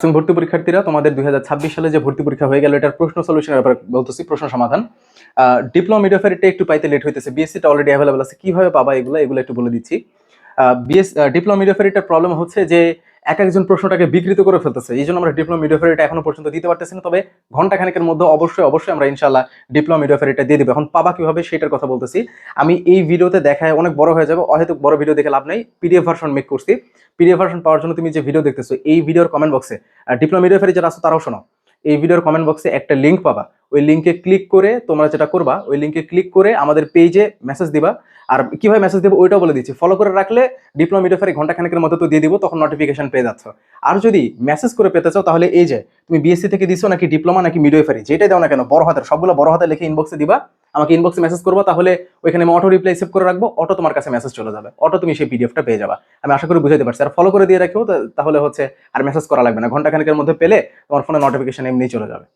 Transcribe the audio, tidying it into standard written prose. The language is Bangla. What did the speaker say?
তুমি ভর্তি পরীক্ষার্থীরা তোমাদের 2026 সালে যে ভর্তি পরীক্ষা হয়ে গেল এটার প্রশ্ন সলিউশনের ব্যাপারে বলতেছি, প্রশ্ন সমাধান। ডিপ্লোমা মিডিওফেরিটা একটু পাইতে লেট হইতেছে, বিএসসিটা অলরেডি অ্যাভেলেবল আছে, কিভাবে পাবা এগুলো একটু বলে দিচ্ছি। ডিপ্লোমা মিডিওফেরিটার প্রবলেম হচ্ছে যে এক একজন প্রশ্নটাকে বিকৃত করে ফেলতেছে, এই জন্য আমরা ডিপ্লোমা মিডিওফেরিটা এখনো পর্যন্ত দিতে পারতেছি না। তবে ঘন্টা খানেকের মধ্যে অবশ্যই আমরা ইনশাল্লাহ ডিপ্লোমা মিডিওফেরিটা দিয়ে দিব। এখন পাবা কিভাবে সেটার কথা বলতেছি। আমি এই ভিডিওতে দেখায় অনেক বড় হয়ে যাবে, অহেতুক বড় ভিডিও দেখে লাভ নাই। পিডিএফ ভার্সন মেক করছি। পিডিএফ ভার্সন পাওয়ার জন্য তুমি যে ভিডিও দেখতেছো এই ভিডিওর কমেন্ট বক্সে ডিপ্লোমা মিডিওফেরি যারা আছে তারাও শোনো, এই ভিডিওর কমেন্ট বক্সে একটা লিঙ্ক পাবা। ওই লিঙ্কে ক্লিক করে তোমরা যেটা করবা, ওই লিঙ্কে ক্লিক করে আমাদের পেজে মেসেজ দিবা। আর কিভাবে মেসেজ দেবো ওইটাও বলে দিচ্ছি। ফলো করে রাখলে ডিপ্লোমা মিডিওফেরি ঘন্টা খানেকের মধ্যে তো দিয়ে দিব, তখন নোটিফিকেশন পেয়ে যাচ্ছ। আর যদি মেসেজ করে পেতে চাও তাহলে এই যে তুমি বিএসসি থেকে দিছো নাকি ডিপ্লোমা নাকি মিডিওফেরি, যেটাই দাও না কেন বড় হাতের সবগুলো বড় হাতে লিখে ইনবক্সে দিবা, আমাকে ইনবক্সে মেসেজ করবা। তাহলে ওইখানে আমি অটো রিপ্লাই সেভ করে রাখবো, অটো তোমার কাছে মেসেজ চলে যাবে, অটো তুমি সেই পিডিএফটা পেয়ে যাবা। আমি আশা করি বুঝাতে পারছি। আর ফলো করে দিয়ে রাখো, তাহলে হচ্ছে আর মেসেজ করা লাগবে না, ঘন্টা খানেকের মধ্যে পেলে তোমার ফোনে নোটিফিকেশন এমনি চলে যাবে।